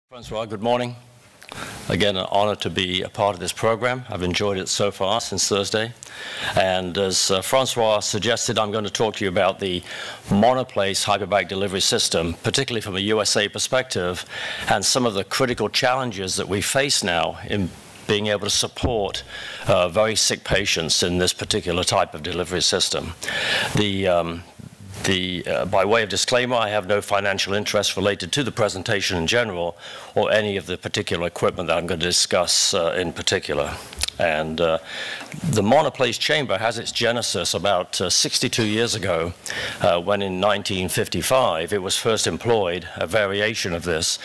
Francois, good morning. Again, an honor to be a part of this program. I've enjoyed it so far since Thursday. And as Francois suggested, I'm going to talk to you about the Monoplace hyperbaric delivery system, particularly from a USA perspective, and some of the critical challenges that we face now in being able to support very sick patients in this particular type of delivery system. By way of disclaimer, I have no financial interest related to the presentation in general or any of the particular equipment that I'm going to discuss in particular. And the Monoplace chamber has its genesis about 62 years ago when in 1955 it was first employed, a variation of this,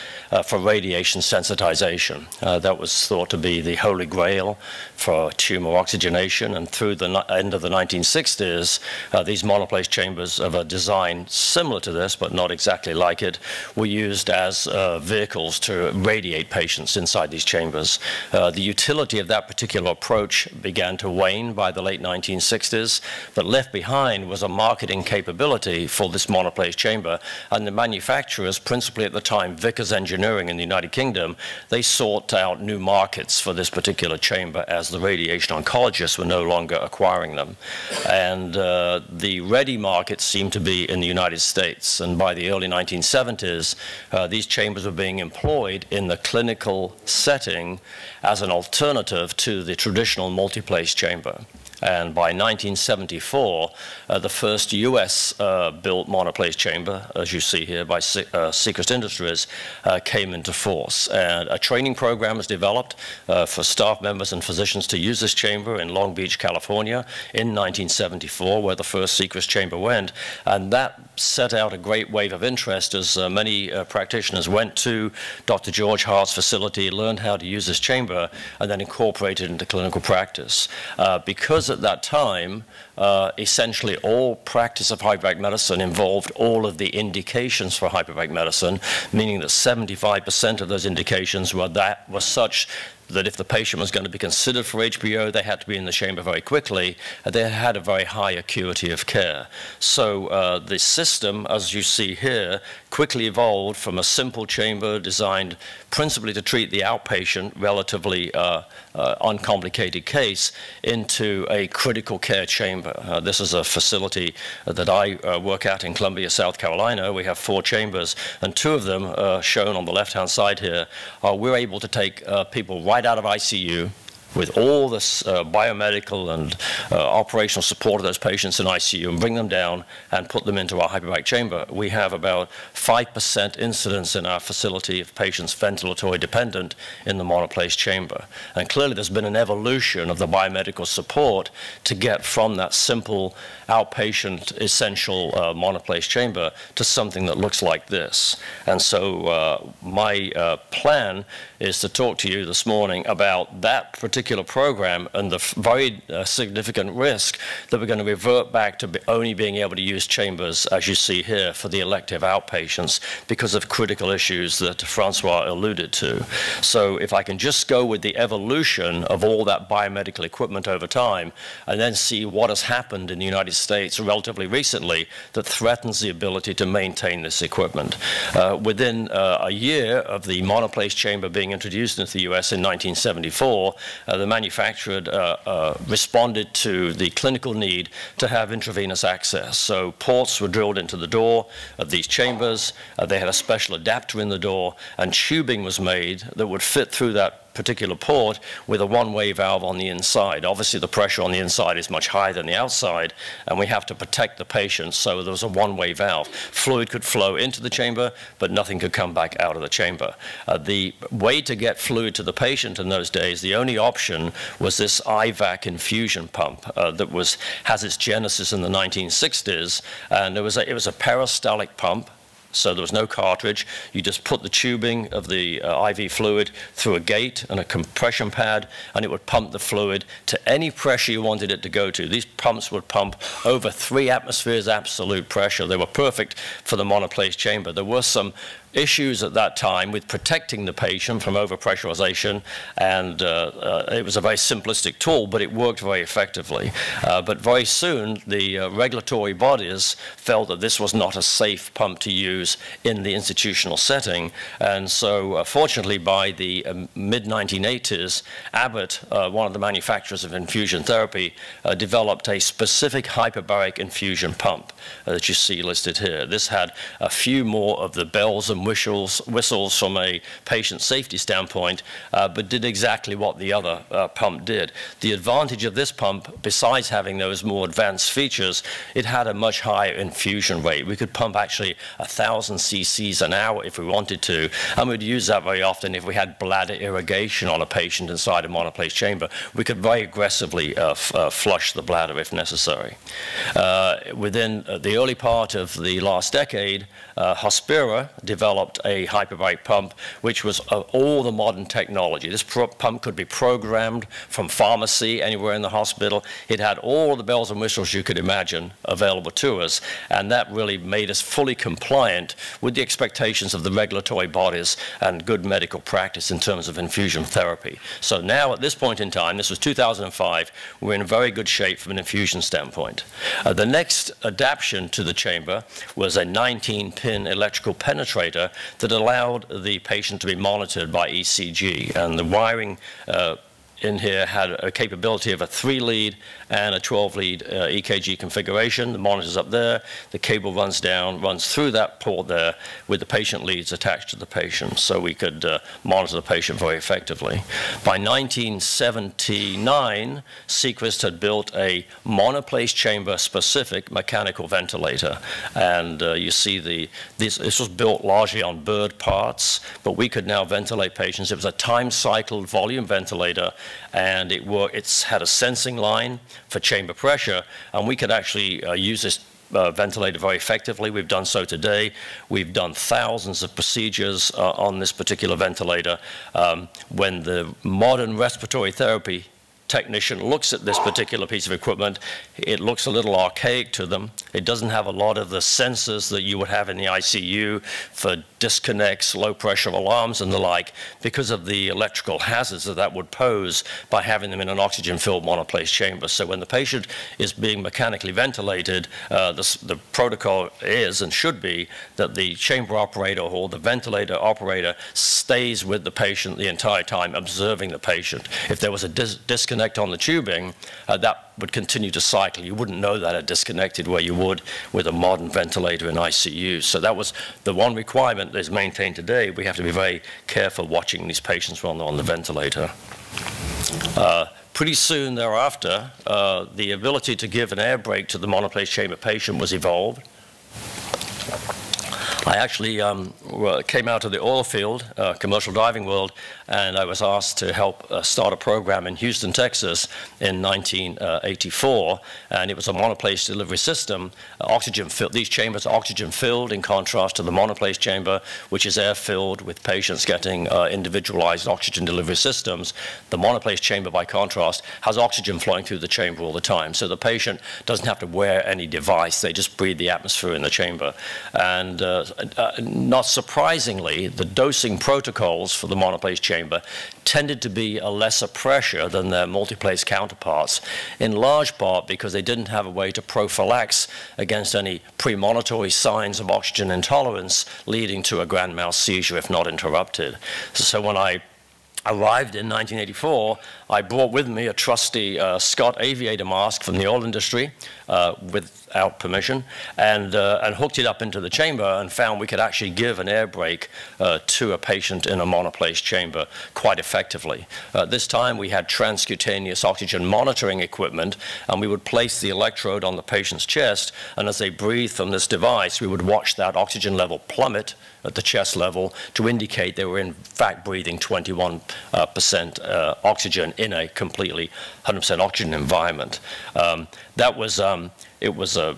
for radiation sensitization. That was thought to be the holy grail for tumor oxygenation, and through the end of the 1960s, these Monoplace chambers of a design similar to this, but not exactly like it, were used as vehicles to radiate patients inside these chambers. The utility of that particular approach began to wane by the late 1960s, but left behind was a marketing capability for this Monoplace chamber, and the manufacturers, principally at the time Vickers Engineering in the United Kingdom, they sought out new markets for this particular chamber as the radiation oncologists were no longer acquiring them. And the ready market seemed to be in the United States, and by the early 1970s, these chambers were being employed in the clinical setting as an alternative to the traditional multiplace chamber. And by 1974, the first US-built Monoplace chamber, as you see here by Secret Industries, came into force. And a training program was developed for staff members and physicians to use this chamber in Long Beach, California in 1974, where the first Secret chamber went. And that set out a great wave of interest as many practitioners went to Dr. George Hart's facility, learned how to use this chamber, and then incorporated it into clinical practice. Because at that time, essentially all practice of hyperbaric medicine involved all of the indications for hyperbaric medicine, meaning that 75% of those indications were such that if the patient was going to be considered for HBO, they had to be in the chamber very quickly. They had a very high acuity of care. So the system, as you see here, quickly evolved from a simple chamber designed principally to treat the outpatient, relatively uncomplicated case, into a critical care chamber. This is a facility that I work at in Columbia, South Carolina. We have 4 chambers, and 2 of them, shown on the left-hand side here, we're able to take people right out of ICU with all this biomedical and operational support of those patients in ICU and bring them down and put them into our hyperbaric chamber. We have about 5% incidence in our facility of patients ventilatory dependent in the Monoplace chamber. And clearly there's been an evolution of the biomedical support to get from that simple outpatient essential Monoplace chamber to something that looks like this. And so my plan is to talk to you this morning about that particular program and the very significant risk that we're going to revert back to only being able to use chambers, as you see here, for the elective outpatients because of critical issues that Francois alluded to. So if I can just go with the evolution of all that biomedical equipment over time and then see what has happened in the United States relatively recently that threatens the ability to maintain this equipment. Within a year of the Monoplace chamber being introduced into the US in 1974, the manufacturer responded to the clinical need to have intravenous access. So ports were drilled into the door of these chambers. They had a special adapter in the door, and tubing was made that would fit through that particular port with a one-way valve on the inside. Obviously, the pressure on the inside is much higher than the outside, and we have to protect the patient, so there was a one-way valve. Fluid could flow into the chamber, but nothing could come back out of the chamber. The way to get fluid to the patient in those days, the only option was this IVAC infusion pump that has its genesis in the 1960s, and it was a peristaltic pump. So there was no cartridge. You just put the tubing of the IV fluid through a gate and a compression pad, and it would pump the fluid to any pressure you wanted it to go to. These pumps would pump over 3 atmospheres absolute pressure. They were perfect for the Monoplace chamber. There were some issues at that time with protecting the patient from overpressurization, and it was a very simplistic tool, but it worked very effectively. But very soon, the regulatory bodies felt that this was not a safe pump to use in the institutional setting, and so fortunately by the mid-1980s, Abbott, one of the manufacturers of infusion therapy, developed a specific hyperbaric infusion pump that you see listed here. This had a few more of the bells and whistles from a patient safety standpoint, but did exactly what the other pump did. The advantage of this pump, besides having those more advanced features, it had a much higher infusion rate. We could pump actually 1,000 cc's an hour if we wanted to, and we'd use that very often if we had bladder irrigation on a patient inside a monoplace chamber. We could very aggressively flush the bladder if necessary. Within the early part of the last decade, Hospira developed a hyperbaric pump, which was all the modern technology. This pump could be programmed from pharmacy anywhere in the hospital. It had all the bells and whistles you could imagine available to us, and that really made us fully compliant with the expectations of the regulatory bodies and good medical practice in terms of infusion therapy. So now, at this point in time, this was 2005, we're in very good shape from an infusion standpoint. The next adaptation to the chamber was a 19-pin electrical penetrator that allowed the patient to be monitored by ECG, and the wiring in here had a capability of a 3-lead and a 12-lead EKG configuration. The monitor's up there. The cable runs down, runs through that port there with the patient leads attached to the patient, so we could monitor the patient very effectively. By 1979, Sequest had built a monoplace chamber-specific mechanical ventilator. And you see this was built largely on bird parts, but we could now ventilate patients. It was a time-cycled volume ventilator, and it's had a sensing line for chamber pressure, and we could actually use this ventilator very effectively. We've done so today. We've done thousands of procedures on this particular ventilator. When the modern respiratory therapy technician looks at this particular piece of equipment, it looks a little archaic to them. It doesn't have a lot of the sensors that you would have in the ICU for disconnects, low pressure alarms and the like, because of the electrical hazards that would pose by having them in an oxygen-filled monoplace chamber. So when the patient is being mechanically ventilated, the protocol is and should be that the chamber operator or the ventilator operator stays with the patient the entire time, observing the patient. If there was a disconnect on the tubing, that would continue to cycle. You wouldn't know that it disconnected where you would with a modern ventilator in ICU. So that was the one requirement that is maintained today. We have to be very careful watching these patients while they're on the ventilator. Pretty soon thereafter, the ability to give an air brake to the monoplace chamber patient was evolved. I actually came out of the oil field, commercial diving world, and I was asked to help start a program in Houston, Texas in 1984, and it was a monoplace delivery system, oxygen-filled. These chambers are oxygen-filled in contrast to the monoplace chamber, which is air-filled with patients getting individualized oxygen delivery systems. The monoplace chamber, by contrast, has oxygen flowing through the chamber all the time, so the patient doesn't have to wear any device. They just breathe the atmosphere in the chamber. And not surprisingly, the dosing protocols for the monoplace chamber tended to be a lesser pressure than their multiplace counterparts, in large part because they didn't have a way to prophylax against any premonitory signs of oxygen intolerance leading to a grand mal seizure if not interrupted. So when I arrived in 1984, I brought with me a trusty Scott aviator mask from the oil industry without permission, and hooked it up into the chamber and found we could actually give an air brake to a patient in a monoplace chamber quite effectively. This time we had transcutaneous oxygen monitoring equipment, and we would place the electrode on the patient's chest, and as they breathed from this device, we would watch that oxygen level plummet at the chest level to indicate they were in fact breathing 21% oxygen in a completely 100% oxygen environment. It was a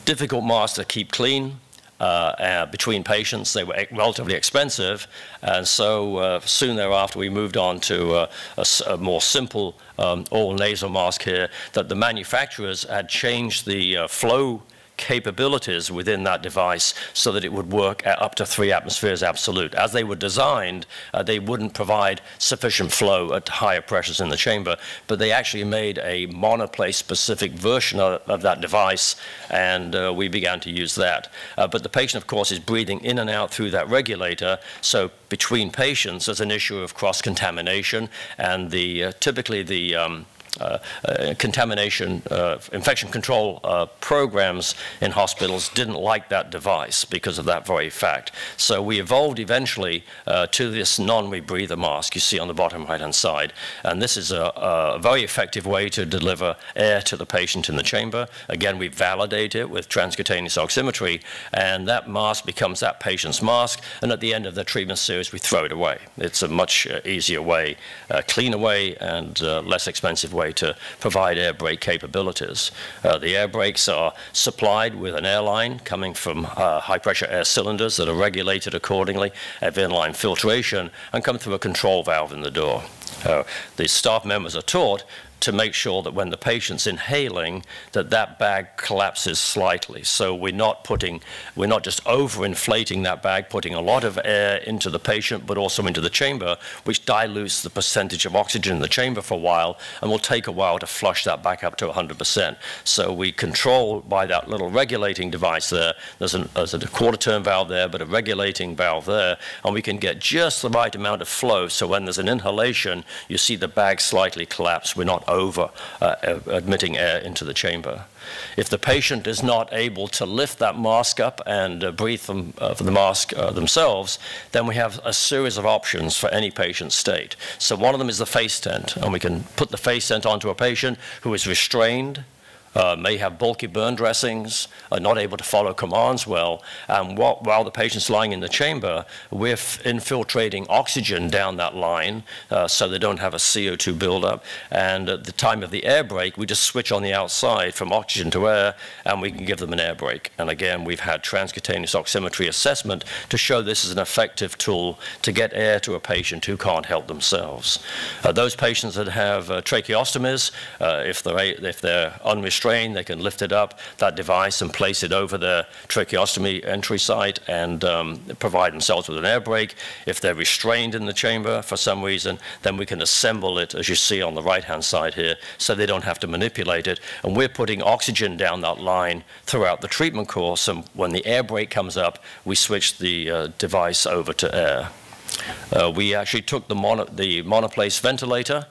difficult mask to keep clean between patients. They were relatively expensive, and so soon thereafter we moved on to a more simple oral nasal mask here that the manufacturers had changed the flow capabilities within that device so that it would work at up to 3 atmospheres absolute. As they were designed, they wouldn't provide sufficient flow at higher pressures in the chamber, but they actually made a Monoplace specific version of that device, and we began to use that. But the patient, of course, is breathing in and out through that regulator, so between patients there's an issue of cross-contamination, and typically the infection control programs in hospitals didn't like that device because of that very fact. So we evolved eventually to this non-rebreather mask you see on the bottom right-hand side. And this is a very effective way to deliver air to the patient in the chamber. Again, we validate it with transcutaneous oximetry, and that mask becomes that patient's mask, and at the end of the treatment series, we throw it away. It's a much easier way, cleaner way, and less expensive way to provide air brake capabilities. The air brakes are supplied with an airline coming from high-pressure air cylinders that are regulated accordingly, have inline filtration, and come through a control valve in the door. The staff members are taught to make sure that when the patient's inhaling, that bag collapses slightly. So we're not just overinflating that bag, putting a lot of air into the patient, but also into the chamber, which dilutes the percentage of oxygen in the chamber for a while, and will take a while to flush that back up to 100%. So we control by that little regulating device there. There's a quarter-turn valve there, but a regulating valve there, and we can get just the right amount of flow, so when there's an inhalation, you see the bag slightly collapse. We're not over admitting air into the chamber. If the patient is not able to lift that mask up and breathe from the mask themselves, then we have a series of options for any patient state. So one of them is the face tent, and we can put the face tent onto a patient who is restrained, may have bulky burn dressings, are not able to follow commands well, and while the patient's lying in the chamber, we're infiltrating oxygen down that line so they don't have a CO2 buildup. And at the time of the air brake, we just switch on the outside from oxygen to air, and we can give them an air brake. And again, we've had transcutaneous oximetry assessment to show this is an effective tool to get air to a patient who can't help themselves. Those patients that have tracheostomies, if they're unrestrained, they can lift it up, that device, and place it over their tracheostomy entry site and provide themselves with an air brake. If they're restrained in the chamber for some reason, then we can assemble it, as you see on the right-hand side here, so they don't have to manipulate it. And we're putting oxygen down that line throughout the treatment course, and when the air brake comes up, we switch the device over to air. We actually took the Monoplace ventilator,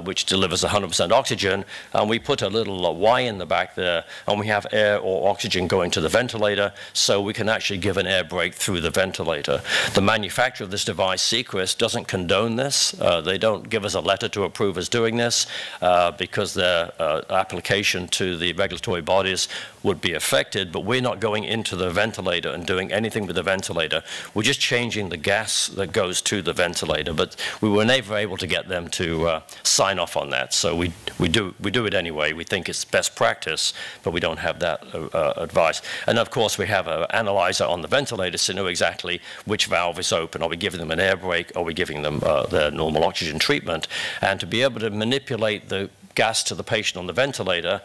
which delivers 100% oxygen, and we put a little Y in the back there, and we have air or oxygen going to the ventilator, so we can actually give an air brake through the ventilator. The manufacturer of this device, Sequest, doesn't condone this. They don't give us a letter to approve us doing this because their application to the regulatory bodies would be affected, but we're not going into the ventilator and doing anything with the ventilator. We're just changing the gas that goes to the ventilator, but we were never able to get them to sign off on that. So we do it anyway. We think it's best practice, but we don't have that advice. And of course, we have an analyzer on the ventilator to know exactly which valve is open. Are we giving them an air brake? Are we giving them their normal oxygen treatment? And to be able to manipulate the gas to the patient on the ventilator,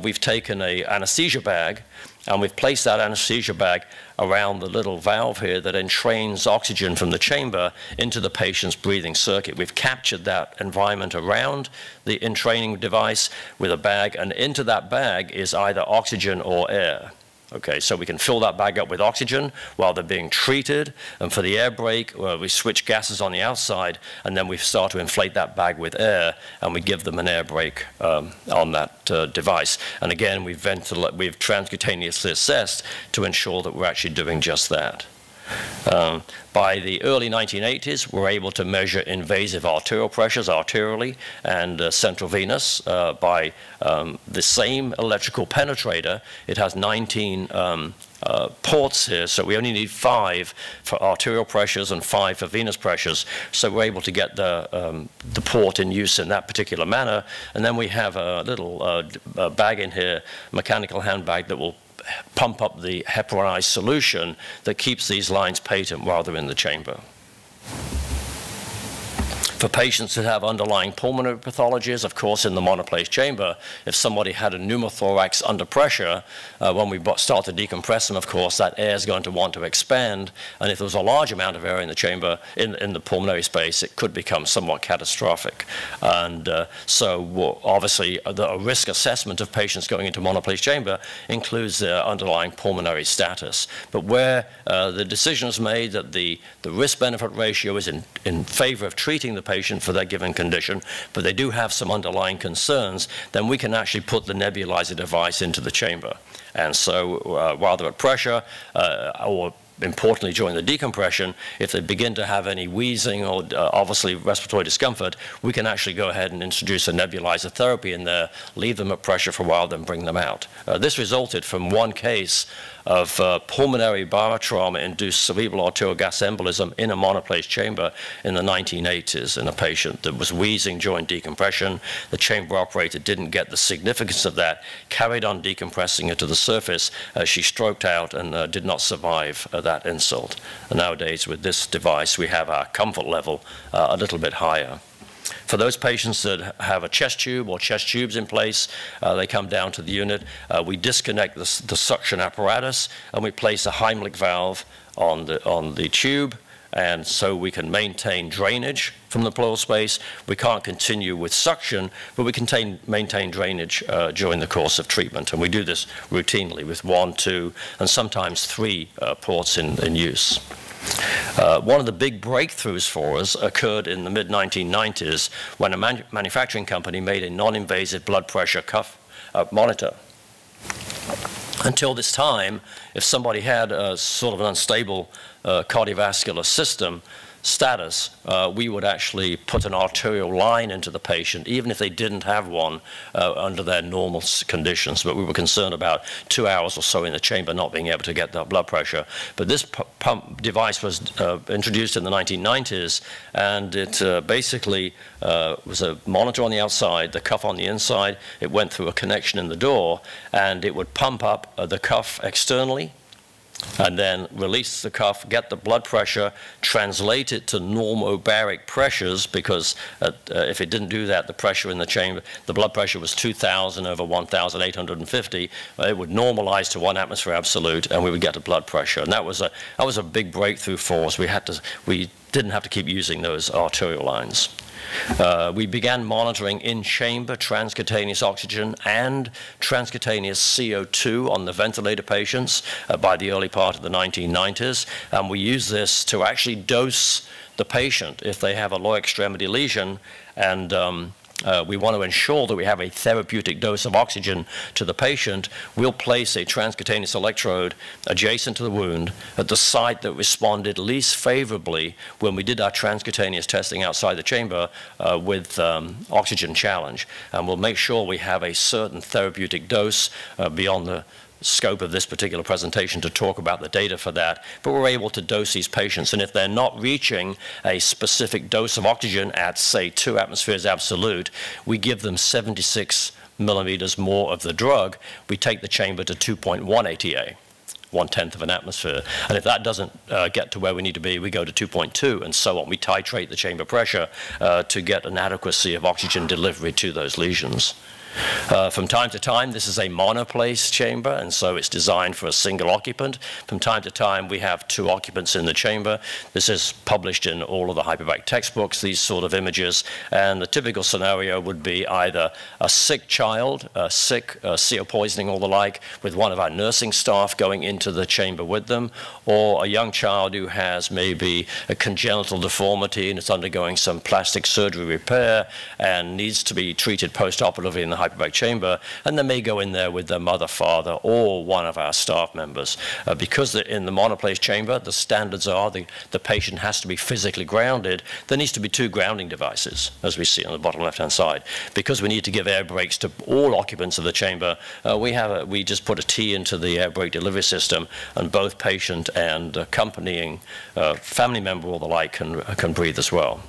we've taken an anesthesia bag, and we've placed that anesthesia bag around the little valve here that entrains oxygen from the chamber into the patient's breathing circuit. We've captured that environment around the entraining device with a bag, and into that bag is either oxygen or air. Okay, so we can fill that bag up with oxygen while they're being treated, and for the air brake, we switch gases on the outside, and then we start to inflate that bag with air, and we give them an air brake on that device. And again, we've transcutaneously assessed to ensure that we're actually doing just that. By the early 1980s, we're able to measure invasive arterial pressures arterially and central venous by the same electrical penetrator. It has 19 ports here, so we only need 5 for arterial pressures and 5 for venous pressures. So we're able to get the port in use in that particular manner. And then we have a little bag in here, mechanical handbag, that will pump up the heparinized solution that keeps these lines patent while they're in the chamber. For patients that have underlying pulmonary pathologies, of course, in the monoplace chamber, if somebody had a pneumothorax under pressure, when we start to decompress them, of course, that air is going to want to expand. And if there was a large amount of air in the chamber, in the pulmonary space, it could become somewhat catastrophic. And so obviously, a risk assessment of patients going into monoplace chamber includes their underlying pulmonary status. But where the decision is made that the risk-benefit ratio is in favor of treating the patient for that given condition, but they do have some underlying concerns, then we can actually put the nebulizer device into the chamber. And so while they're at pressure, or importantly during the decompression, if they begin to have any wheezing or obviously respiratory discomfort, we can actually go ahead and introduce a nebulizer therapy in there, leave them at pressure for a while, then bring them out. This resulted from one case of pulmonary barotrauma-induced cerebral arterial gas embolism in a monoplace chamber in the 1980s in a patient that was wheezing during decompression. The chamber operator didn't get the significance of that, carried on decompressing her to the surface. She stroked out and did not survive that insult. And nowadays, with this device, we have our comfort level a little bit higher. For those patients that have a chest tube or chest tubes in place, they come down to the unit. We disconnect the suction apparatus, and we place a Heimich valve on the tube, and so we can maintain drainage from the pleural space. We can't continue with suction, but we can maintain drainage during the course of treatment. And we do this routinely with 1, 2, and sometimes 3 ports in use. One of the big breakthroughs for us occurred in the mid-1990s when a manufacturing company made a non-invasive blood pressure cuff monitor. Until this time, if somebody had a sort of an unstable cardiovascular system status, we would actually put an arterial line into the patient, even if they didn't have one under their normal conditions. But we were concerned about 2 hours or so in the chamber not being able to get that blood pressure. But this pump device was introduced in the 1990s, and it basically was a monitor on the outside, the cuff on the inside. It went through a connection in the door, and it would pump up the cuff externally, and then release the cuff, get the blood pressure, translate it to normobaric pressures, because if it didn't do that, the pressure in the chamber, the blood pressure was 2,000 over 1,850. It would normalize to 1 atmosphere absolute, and we would get a blood pressure. And that was a big breakthrough for us. We didn't have to keep using those arterial lines. We began monitoring in-chamber transcutaneous oxygen and transcutaneous CO2 on the ventilator patients by the early part of the 1990s. And we use this to actually dose the patient if they have a lower extremity lesion, and we want to ensure that we have a therapeutic dose of oxygen to the patient. We'll place a transcutaneous electrode adjacent to the wound at the site that responded least favorably when we did our transcutaneous testing outside the chamber with oxygen challenge. And we'll make sure we have a certain therapeutic dose beyond the scope of this particular presentation to talk about the data for that, but we're able to dose these patients, and if they're not reaching a specific dose of oxygen at, say, 2 atmospheres absolute, we give them 76 millimeters more of the drug. We take the chamber to 2.1 ATA, 1/10 of an atmosphere, and if that doesn't get to where we need to be, we go to 2.2, and so on. We titrate the chamber pressure to get an adequacy of oxygen delivery to those lesions. From time to time, this is a monoplace chamber, and so it's designed for a single occupant. From time to time, we have 2 occupants in the chamber. This is published in all of the hyperbaric textbooks, these sort of images, and the typical scenario would be either a sick child, sick, CO poisoning or the like, with one of our nursing staff going into the chamber with them, or a young child who has maybe a congenital deformity and is undergoing some plastic surgery repair and needs to be treated post-operatively in the hyperbaric chamber, and they may go in there with their mother, father, or one of our staff members. Because in the monoplace chamber, the standards are the patient has to be physically grounded. There needs to be 2 grounding devices, as we see on the bottom left-hand side. Because we need to give air brakes to all occupants of the chamber, we just put a T into the air brake delivery system, and both patient and accompanying family member or the like can breathe as well.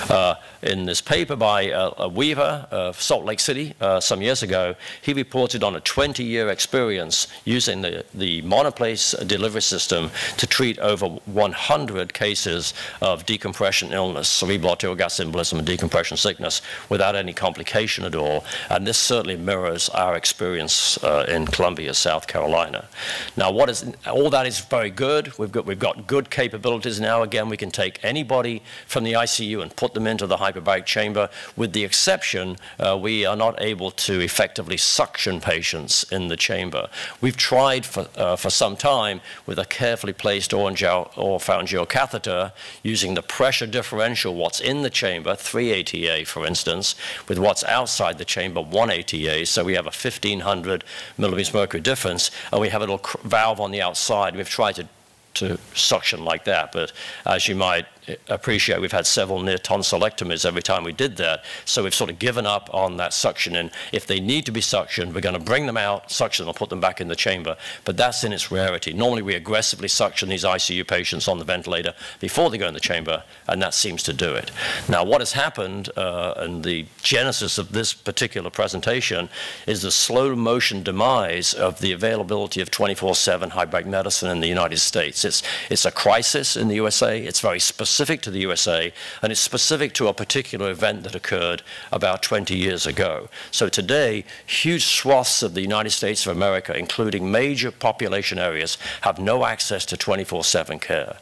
In this paper by Weaver of Salt Lake City some years ago, he reported on a 20-year experience using the Monoplace delivery system to treat over 100 cases of decompression illness, cerebral arterial gas embolism and decompression sickness, without any complication at all. And this certainly mirrors our experience in Columbia, South Carolina. Now, all that is very good. We've got good capabilities now. Again, we can take anybody from the ICU and put them into the hyperbaric chamber. With the exception, we are not able to effectively suction patients in the chamber. We've tried for some time with a carefully placed oropharyngeal catheter using the pressure differential, what's in the chamber, 3 ATA for instance, with what's outside the chamber, 1 ATA, so we have a 1,500 millimeters mercury difference, and we have a little valve on the outside. We've tried to suction like that, but as you might appreciate, we've had several near tonsillectomies every time we did that, so we've sort of given up on that suction. And if they need to be suctioned, we're going to bring them out, suction them, or put them back in the chamber, but that's in its rarity. Normally we aggressively suction these ICU patients on the ventilator before they go in the chamber, and that seems to do it. Now, what has happened, and the genesis of this particular presentation, is the slow motion demise of the availability of 24/7 hyperbaric medicine in the United States. It's a crisis in the USA. It's very specific to the USA, and it's specific to a particular event that occurred about 20 years ago. So today, huge swaths of the United States of America, including major population areas, have no access to 24/7 care.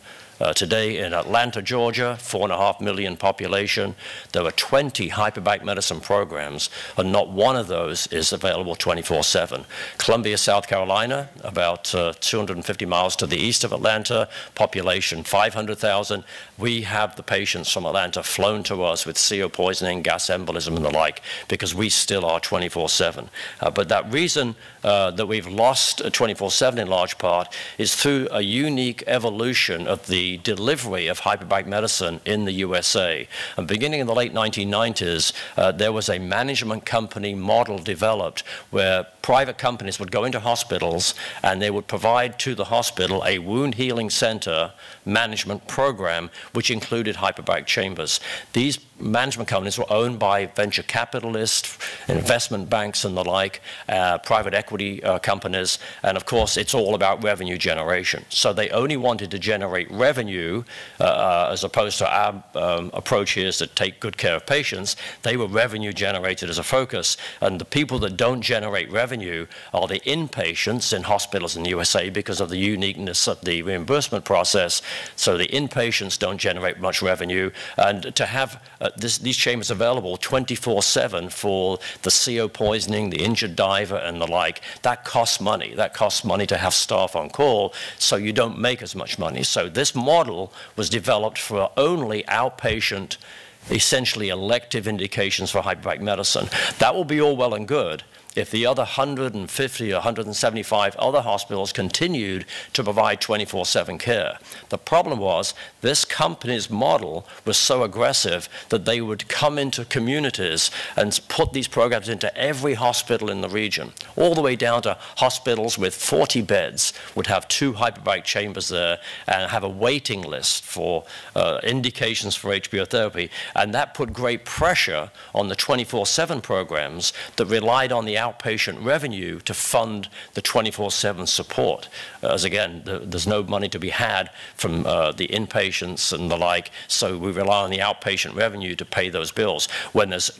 Today in Atlanta, Georgia, 4.5 million population, there are 20 hyperbaric medicine programs, and not one of those is available 24/7. Columbia, South Carolina, about 250 miles to the east of Atlanta, population 500,000. We have the patients from Atlanta flown to us with CO poisoning, gas embolism, and the like, because we still are 24/7. But that reason that we've lost 24/7 in large part is through a unique evolution of the delivery of hyperbaric medicine in the USA. And beginning in the late 1990s, there was a management company model developed where private companies would go into hospitals and they would provide to the hospital a wound healing center management program which included hyperbaric chambers. These management companies were owned by venture capitalists, investment banks and the like, private equity companies, and of course it's all about revenue generation. So they only wanted to generate revenue as opposed to our approach here is to take good care of patients. They were revenue generated as a focus, and the people that don't generate revenue are the inpatients in hospitals in the USA because of the uniqueness of the reimbursement process. So the inpatients don't generate much revenue, and to have these chambers available 24/7 for the CO poisoning, the injured diver, and the like, that costs money. That costs money to have staff on call, so you don't make as much money. So this model was developed for only outpatient, essentially elective indications for hyperbaric medicine. That will be all well and good if the other 150 or 175 other hospitals continued to provide 24/7 care. The problem was this company's model was so aggressive that they would come into communities and put these programs into every hospital in the region, all the way down to hospitals with 40 beds would have 2 hyperbaric chambers there and have a waiting list for indications for HBO therapy. And that put great pressure on the 24/7 programs that relied on the outpatient revenue to fund the 24/7 support. As again, there's no money to be had from the inpatients and the like, so we rely on the outpatient revenue to pay those bills. When there's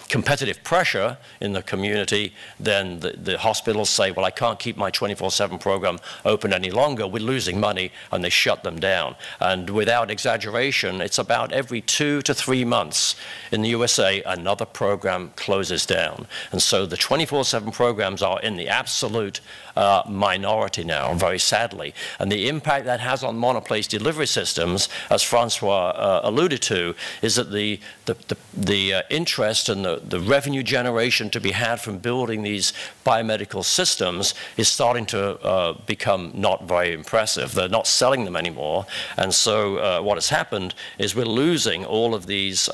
competitive pressure in the community, then the hospitals say, well, I can't keep my 24/7 program open any longer, we're losing money, and they shut them down. And without exaggeration, it's about every 2 to 3 months in the USA, another program closes down. And so the 24/7 programs are in the absolute minority now, very sadly. And the impact that has on monoplace delivery systems, as Francois alluded to, is that the interest and the revenue generation to be had from building these biomedical systems is starting to become not very impressive. They're not selling them anymore. And so what has happened is we're losing all of these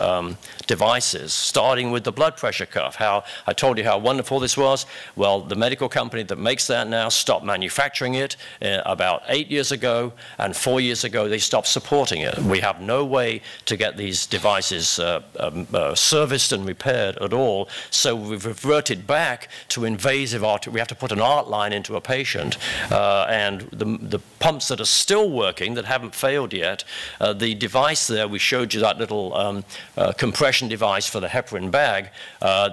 devices, starting with the blood pressure cuff. How I told told you how wonderful this was. Well, the medical company that makes that now stopped manufacturing it about 8 years ago, and 4 years ago they stopped supporting it. We have no way to get these devices serviced and repaired at all, so we've reverted back to invasive arterial. We have to put an art line into a patient, and the pumps that are still working, that haven't failed yet, the device there, we showed you that little compression device for the heparin bag,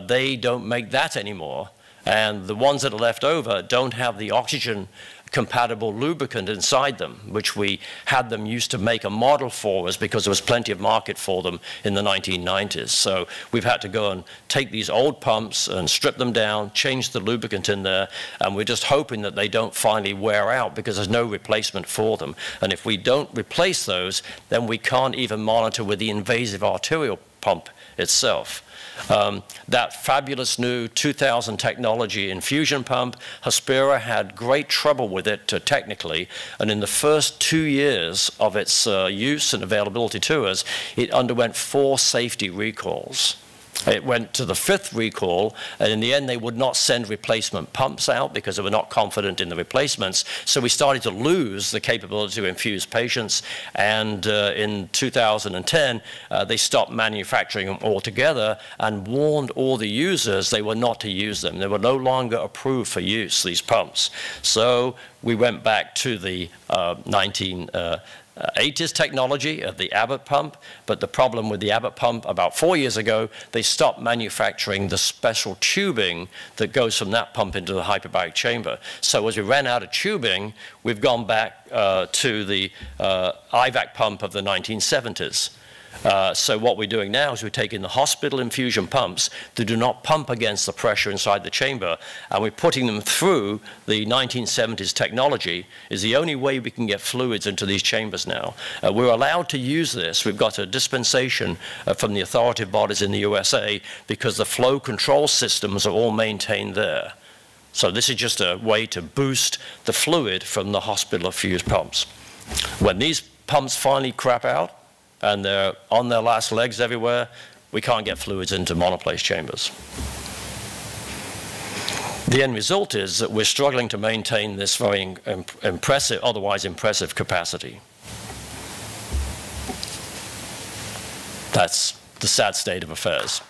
they don't make that anymore. And the ones that are left over don't have the oxygen compatible lubricant inside them, which we had them used to make a model for us because there was plenty of market for them in the 1990s. So we've had to go and take these old pumps and strip them down, change the lubricant in there, and we're just hoping that they don't finally wear out because there's no replacement for them. And if we don't replace those, then we can't even monitor with the invasive arterial pump itself. That fabulous new 2000 technology infusion pump, Hospira had great trouble with it technically, and in the first 2 years of its use and availability to us, it underwent 4 safety recalls. It went to the 5th recall, and in the end they would not send replacement pumps out because they were not confident in the replacements. So we started to lose the capability to infuse patients, and in 2010 they stopped manufacturing them altogether and warned all the users they were not to use them. They were no longer approved for use, these pumps. So we went back to the 1980s technology of the Abbott pump, but the problem with the Abbott pump about 4 years ago, they stopped manufacturing the special tubing that goes from that pump into the hyperbaric chamber. So as we ran out of tubing, we've gone back to the IVAC pump of the 1970s. So what we're doing now is we're taking the hospital infusion pumps that do not pump against the pressure inside the chamber, and we're putting them through the 1970s technology. Is the only way we can get fluids into these chambers now. We're allowed to use this. We've got a dispensation from the authoritative bodies in the USA because the flow control systems are all maintained there. So this is just a way to boost the fluid from the hospital infused pumps. When these pumps finally crap out, and they're on their last legs everywhere, we can't get fluids into monoplace chambers. The end result is that we're struggling to maintain this very impressive, otherwise impressive capacity. That's the sad state of affairs.